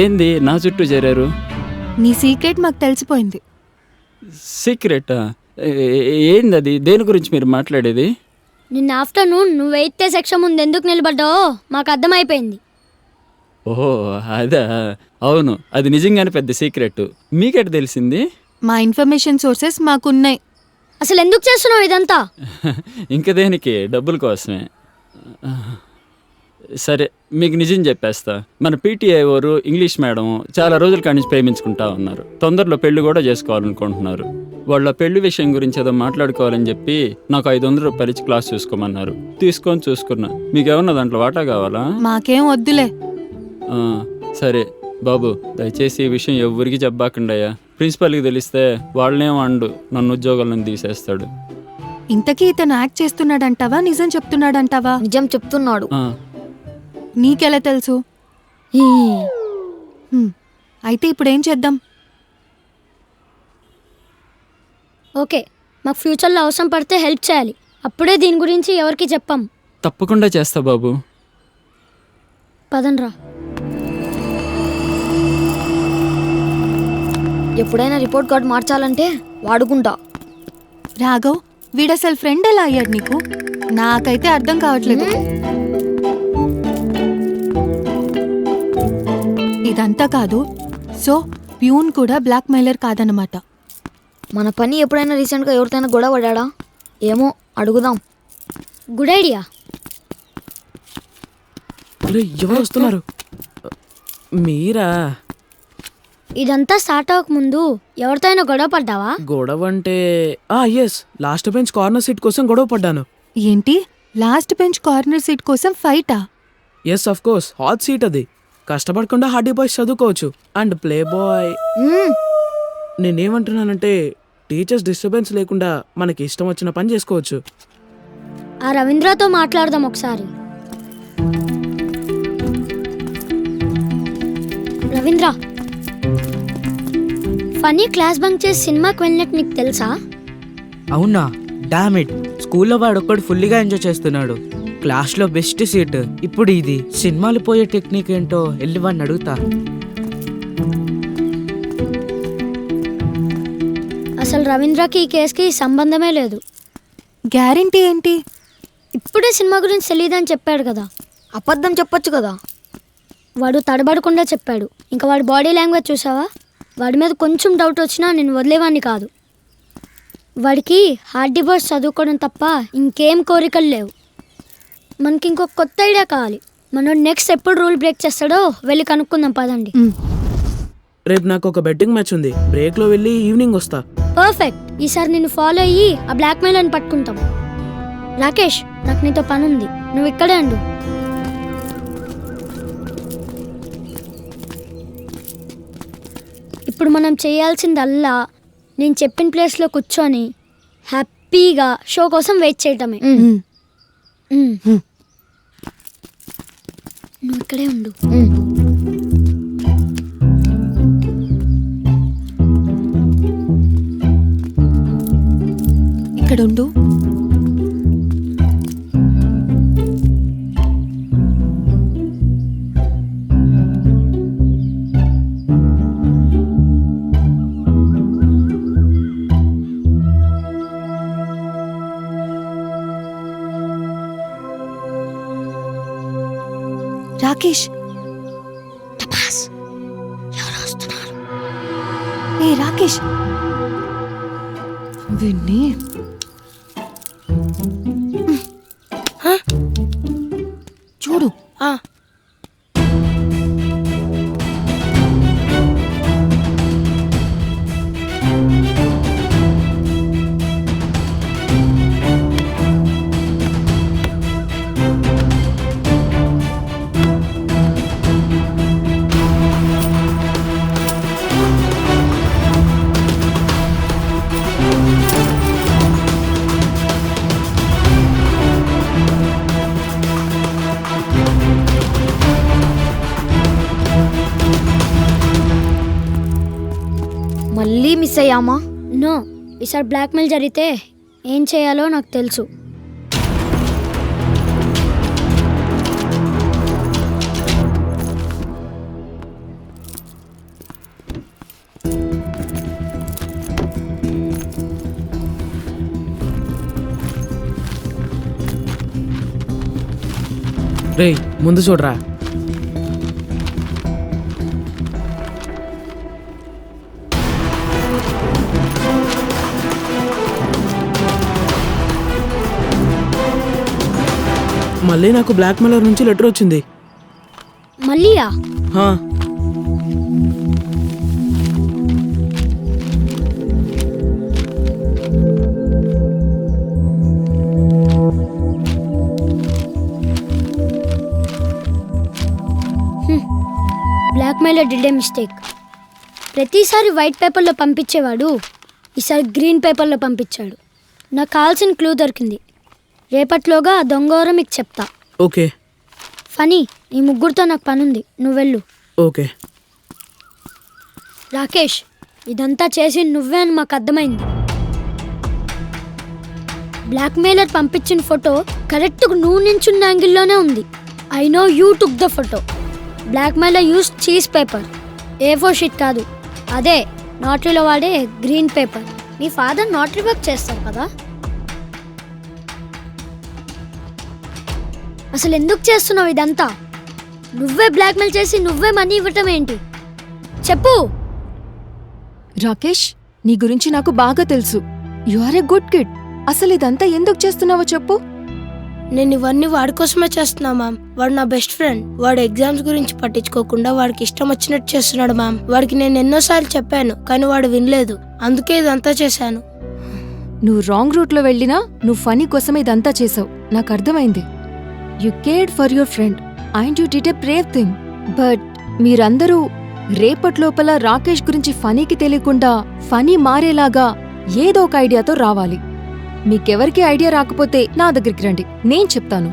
ఏంది నా చుట్టూ చేరారు? నీ సీక్రెట్ మాకు తెలిసిపోయింది. సీక్రెటా? ఏంది అది? దేని గురించి మీరు మాట్లాడేది? నిన్న ఆఫ్టర్నూన్ నువ్వు 8th సెక్షన్ ముందు ఎందుకు నిలబడ్డావో మాకు అర్థమైపోయింది. ఓహో అదా, అవును, అది నిజంగానే పెద్ద సీక్రెట్. మీకెట్ తెలిసింది? మా ఇన్ఫర్మేషన్ సోర్సెస్ మాకున్నాయి. అసలు ఎందుకు చేస్తున్నావు ఇదంతా? ఇంక దేనికి? డబ్బుల కోసమే. సరే, మీకు నిజం చెప్పేస్తా. మన పీటీఐ వారు ఇంగ్లీష్ మేడం చాలా రోజుల కాడి నుంచి ప్రేమించుకుంటా ఉన్నారు. తొందరలో పెళ్లి కూడా చేసుకోవాలనుకుంటున్నారు. వాళ్ళ పెళ్లి విషయం గురించి ఏదో మాట్లాడుకోవాలని చెప్పి నాకు 500 రూపాయలు ఇచ్చి క్లాస్ చూసుకోమన్నారు. తీసుకొని చూసుకున్నా. మీకేమన్నా దాంట్లో వాటా కావాలా? మాకేం వద్దులే. సరే బాబు, దయచేసి ఈ విషయం ఎవరికి చెప్పాకండయ్యా. ప్రిన్సిపల్కి తెలిస్తే వాళ్ళనేం అండు, నన్ను ఉద్యోగాలను తీసేస్తాడు. ఇంతకీ ఇతను యాక్ట్ చేస్తున్నాడంటావా, నిజం చెప్తున్నాడంటావా? నిజం చెప్తున్నాడు. నీకెలా తెలుసు? అయితే ఇప్పుడు ఏం చేద్దాం? ఓకే, మాకు ఫ్యూచర్లో అవసరం పడితే హెల్ప్ చేయాలి. అప్పుడే దీని గురించి ఎవరికి చెప్పాం. తప్పకుండా చేస్తా బాబు. పదండ్రా. ఎప్పుడైనా రిపోర్ట్ కార్డ్ మార్చాలంటే వాడుకుంటా. రాఘవ్, వీడసలు ఫ్రెండ్ ఎలా అయ్యాడు నీకు? నాకైతే అర్థం కావట్లేదు. ఇదంతా కాదు. సో ప్యూన్ కూడా బ్లాక్ మెయిలర్ కాదన్నమాట. మన పని ఎప్పుడైనా రీసెంట్గా ఎవరితోనైనా గొడవ పడ్డా? ఏమో, అడుగుదాం. Good idea. ఎవరు వస్తున్నారు? మీరా? ఇదంతా స్టార్ట్ అవ్వక ముందు ఎవరితో అయినా గొడవ పడ్డావా? గొడవ అంటే yes, last bench corner seat కోసం గొడవ పడ్డాను. ఏంటి, లాస్ట్ బెంచ్ కార్నర్ సీట్ కోసం ఫైటా? Yes of course, hot seat అది. కష్టపడకుండా హార్డీ బాయ్స్ చదువుకోవచ్చు. And play boy. నేనేమంటున్నానంటే టీచర్స్ డిస్టర్బెన్స్ లేకుండా మనకి ఇష్టం వచ్చిన పని చేసుకోవచ్చు. ఆ రవీంద్రతో మాట్లాడదాం ఒకసారి. రవీంద్ర, ఫనీ క్లాస్ బంక్ చేసి సినిమాకి వెళ్ళినట్టు నీకు తెలుసా? అవునా? డామిట్, స్కూల్లో వాడు ఒక్కడు ఫుల్లీగా ఎంజాయ్ చేస్తున్నాడు. క్లాస్లో బెస్ట్ సీట్. ఇప్పుడు ఇది సినిమాలు పోయే టెక్నిక్ ఏంటో వెళ్ళి వాడిని అడుగుతా. అసలు రవీంద్రకి ఈ కేసుకి సంబంధమే లేదు. గ్యారెంటీ ఏంటి? ఇప్పుడే సినిమా గురించి తెలియదని చెప్పాడు కదా. అబద్ధం చెప్పొచ్చు కదా. వాడు తడబడకుండా చెప్పాడు. ఇంకా వాడి బాడీ లాంగ్వేజ్ చూసావా? వాడి మీద కొంచెం డౌట్ వచ్చినా నేను వదిలేవాడిని కాదు. వాడికి హార్డీ బాయ్స్ చదువుకోవడం తప్ప ఇంకేం కోరికలు లేవు. మనకి ఇంకొక కొత్త ఐడియా కావాలి. మనం నెక్స్ట్ ఎప్పుడు రూల్ బ్రేక్ చేస్తాడో వెళ్ళి కనుక్కుందాం, పదండి. రేపు నాకు ఒక బెట్టింగ్ మ్యాచ్ ఉంది. బ్రేక్లో వెళ్ళి ఈవినింగ్ వస్తా. పర్ఫెక్ట్. ఈసారి నిన్ను ఫాలో అయ్యి ఆ బ్లాక్ మెయిల్ అని పట్టుకుంటాం. రాకేష్, నాకు నీతో పని ఉంది, నువ్వు ఇక్కడే ఉండు. ఇప్పుడు మనం చేయాల్సిందల్లా నేను చెప్పిన ప్లేస్లో కూర్చొని హ్యాపీగా షో కోసం వెయిట్ చేయటమే. నువ్వు ఇక్కడే ఉండు. ఇక్కడ ఉండు. రాకేష్, ఏ రాకేష్, విన్ని చూడు. మళ్ళీ మిస్ అయ్యామా? నో, ఈసారి బ్లాక్మెయిల్ జరిగితే ఏం చేయాలో నాకు తెలుసు. రేయ్ ముందు చూడరా. మళ్ళీ నాకు బ్లాక్ మెయిలర్ నుంచి లెటర్ వచ్చింది. మళ్ళీయా? హా, బ్లాక్మెయిలర్ డిడ్ ఏ మిస్టేక్. ప్రతిసారి వైట్ పేపర్లో పంపించేవాడు, ఈసారి గ్రీన్ పేపర్లో పంపించాడు. నాకు కావాల్సిన క్లూ దొరికింది. రేపట్లోగా ఆ దొంగవరో మీకు చెప్తా. ఓకే ఫనీ, ఈ ముగ్గురితో నాకు పనుంది, నువ్వు వెళ్ళు. ఓకే. రాకేష్, ఇదంతా చేసి నువ్వే అని మాకు అర్థమైంది. బ్లాక్మెయిలర్ పంపించిన ఫోటో కరెక్ట్గా నువ్వు నించున్న యాంగిల్లోనే ఉంది. I know you took the photo. Blackmailer use cheese paper, A4 sheet కాదు, అదే నాటరీలో వాడే గ్రీన్ పేపర్. మీ ఫాదర్ నాటరీ వర్క్ చేస్తారు కదా. అసలు ఎందుకు చేస్తున్నావు ఇదంతా? నువ్వే బ్లాక్మెయిల్ చేసి నువ్వే మనీ ఇవ్వటం ఏంటి? చెప్పు. రాకేష్, నీ గురించి నాకు బాగా తెలుసు. You are a good kid. అసలు ఇదంతా ఎందుకు చేస్తున్నావో చెప్పు. నేను ఇవన్నీ వాడి కోసమే చేస్తున్నా మ్యామ్. వాడు నా బెస్ట్ ఫ్రెండ్. వాడు ఎగ్జామ్స్ గురించి పట్టించుకోకుండా వాడికి ఇష్టం వచ్చినట్టు చేస్తున్నాడు మ్యామ్. వాడికి నేను ఎన్నోసార్లు చెప్పాను కానీ వాడు వినలేదు. అందుకే ఇదంతా చేశాను. నువ్వు రాంగ్ రూట్లో వెళ్ళినా నువ్వు ఫనీ కోసమే ఇదంతా చేసావు. నాకు అర్థమైంది. You cared for your friend and you did a brave thing. But మీరందరూ రేపట్లోపల రాకేష్ గురించి ఫనీకి తెలియకుండా ఫనీ మారేలాగా ఏదో ఒక ఐడియాతో రావాలి. మీకెవరికి ఐడియా రాకపోతే నా దగ్గరికి రండి, నేను చెప్తాను.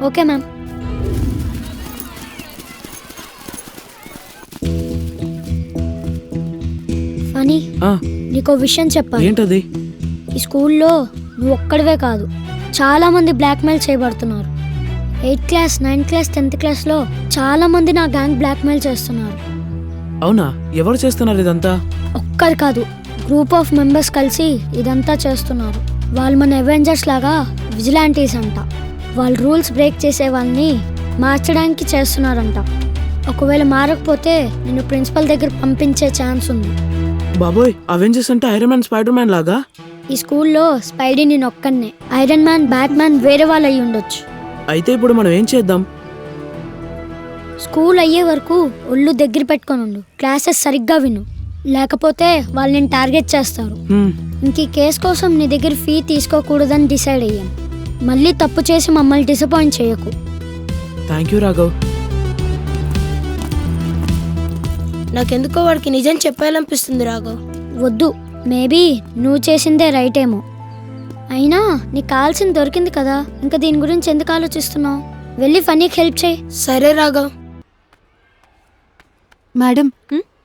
Okay ma'am. ఫనీ, ఆ, నీకో విషయం చెప్పాలి. ఏంటది? ఈ స్కూల్లో నువ్వు ఒక్కడివే కాదు, చాలా మంది blackmail చేయబడుతున్నారు. 8th class, 9th class, 10th క్లాస్లో చాలా మంది నా గ్యాంగ్ బ్లాక్మెయిల్ చేస్తున్నారు. అవునా? ఎవరు చేస్తున్నారు ఇదంతా? ఒక్కరు కాదు, గ్రూప్ ఆఫ్ మెంబర్స్ కలిసి ఇదంతా చేస్తున్నారు. వాళ్ళు మన అవెంజర్స్ లాగా విజిలాంటీస్ అంట. వాళ్ళు రూల్స్ బ్రేక్ చేసే వాళ్ళని మార్చడానికి చేస్తున్నారంట. ఒకవేళ మారకపోతే నిన్ను ప్రిన్సిపల్ దగ్గర పంపించే ఛాన్స్ ఉంది. బాబోయ్, అవెంజర్స్ అంటే ఐరన్ మ్యాన్, స్పైడర్ మ్యాన్ లాగా. ఈ స్కూల్లో స్పైడీ నేను ఒక్కనే, ఐరన్ మ్యాన్, బ్యాట్ మ్యాన్ వేరే వాళ్ళు అయి ఉండొచ్చు. అయితే ఇప్పుడు మనం ఏం చేద్దాం? స్కూల్ అయ్యే వరకు ఒళ్ళు దగ్గర పెట్టుకొని ఉండు, క్లాసెస్ సరిగ్గా విను, లేకపోతే వాళ్ళు నేను టార్గెట్ చేస్తారు. ఇంక ఈ కేసు కోసం నీ దగ్గర ఫీ తీసుకోకూడదని డిసైడ్ అయ్యాను. మళ్ళీ తప్పు చేసి మమ్మల్ని డిసప్పాయింట్ చేయకు. Thank you Raghav. నాకెందుకో వాడికి నిజం చెప్పాలనిపిస్తుంది రాఘవ్. వద్దు, మేబీ నువ్వు చేసిందే రైట్ ఏమో. అయినా నీకు కావాల్సింది దొరికింది కదా, ఇంకా దీని గురించి ఎందుకు ఆలోచిస్తున్నావు? వెళ్ళి ఫనీకి హెల్ప్ చేయి. సరే రాఘవ్. మేడం,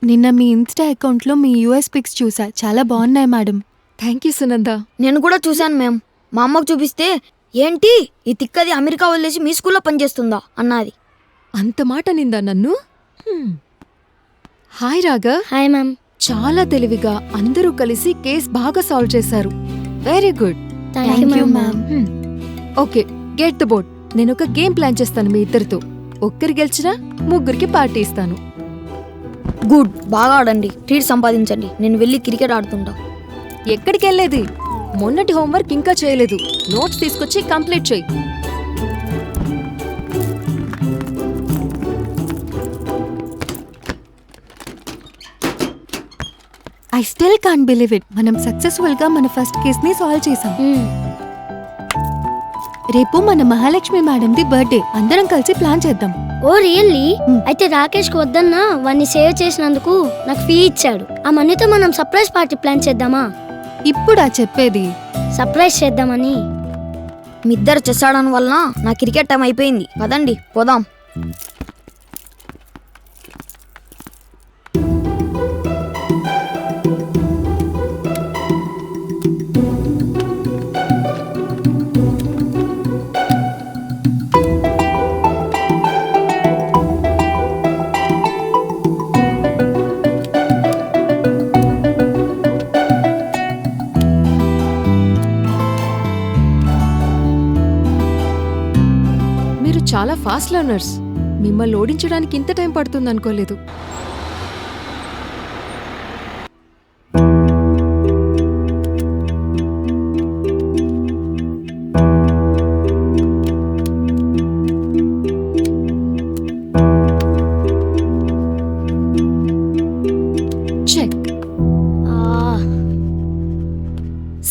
నిన్న మీ ఇన్స్టా అకౌంట్లో మీ యూఎస్ పిక్స్ చూసా, చాలా బాగున్నాయి మేడం. Thank you Sunanda. నేను కూడా చూశాను మ్యామ్. మా అమ్మకు చూపిస్తే ఏంటి ఈ తిక్కది అమెరికా వదిలేసి మీ స్కూల్లో పనిచేస్తుందా అన్నది. అంత మాట నిందా నన్ను? హాయ్ రాఘవ్. Hi ma'am. చాలా తెలివిగా అందరూ కలిసి కేస్ బాగా సాల్వ్ చేశారు. Very good. Thank you ma'am. Okay, get the board. నేను ఒక గేమ్ ప్లాన్ చేస్తాను మీ ఇద్దరితో. ఒక్కరు గెలిచినా ముగ్గురికి పార్టీ ఇస్తాను. గుడ్, బాగా ఆడండి, ట్రీట్ సంపాదించండి. నేను వెళ్ళి క్రికెట్ ఆడుతుంటా. ఎక్కడికి వెళ్ళేది? మొన్నటి హోంవర్క్ ఇంకా చేయలేదు. నోట్స్ తీసుకొచ్చి కంప్లీట్ చేయి. I still can't believe it. మనం సక్సెస్ఫుల్ గా మన ఫస్ట్ కేస్ ని సాల్వ్ చేసాం. రేపు మన మహాలక్ష్మి మేడంది బర్త్డే. అందరం కలిసి ప్లాన్ చేద్దాం. ఓ రియల్లీ? అయితే రాకేష్కి వద్దన్నా వాడిని సేవ్ చేసినందుకు నాకు ఫీ ఇచ్చాడు. ఆ మనీతో మనం సర్ప్రైజ్ పార్టీ ప్లాన్ చేద్దామా? ఇప్పుడా చెప్పేది? సర్ప్రైజ్ చేద్దామని. మీ ఇద్దరు చెస్ ఆడడం వల్ల నా క్రికెట్ టైం అయిపోయింది. పదండి పోదాం. చాలా ఫాస్ట్ లర్నర్స్. మిమ్మల్ని ఓడించడానికి ఇంత టైం పడుతుంది అనుకోలేదు. Check.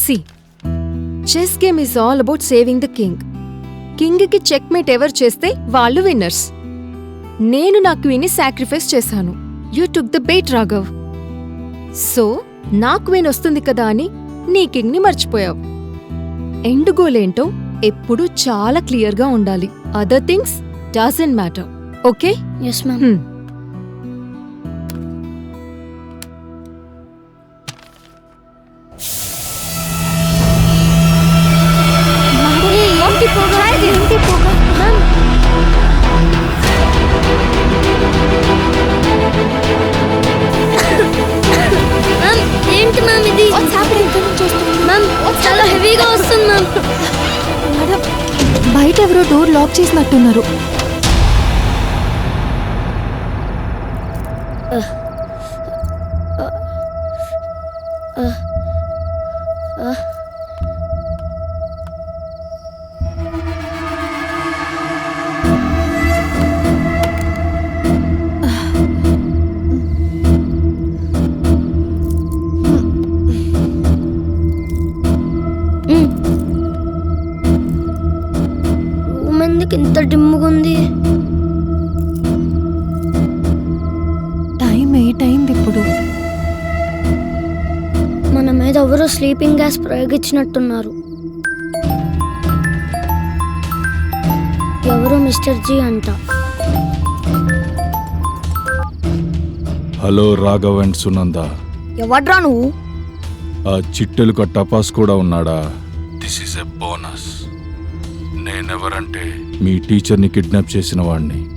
See chess game is all about saving the king. కింగ్కి చెక్మేట్ ఎవరు చేస్తే వాళ్ళు విన్నర్స్. నేను నా క్వీన్ని సాక్రిఫైస్ చేశాను. You took the bait Raghav. So నా క్వీన్ వస్తుంది కదా అని నీ కింగ్ని మర్చిపోయావు. ఎండ్ గోల్ ఏంటో ఎప్పుడూ చాలా క్లియర్గా ఉండాలి. Other things doesn't matter. Okay? Yes ma'am. ఏంటి మ్యామ్ ఇది? మ్యామ్ చాలా హెవీగా వస్తుంది మ్యామ్. బయట ఎవరో డోర్ లాక్ చేసినట్టున్నారు. రూమ్ ఎందుకు ఇంత డిమ్ముగా ఉంది? టైం 8 అయింది ఇప్పుడు. మన మీద ఎవరో స్లీపింగ్ గ్యాస్ ప్రయోగించినట్టున్నారు. ఎవరో మిస్టర్ జీ అంట. Hello Raghav and Sunanda. ఎవడ్రా నువ్వు? ఆ చిట్టెలుక టపాస్ కూడా ఉన్నాడా? This is a bonus. నేనెవరంటే మీ టీచర్ని కిడ్నాప్ చేసిన వాడిని.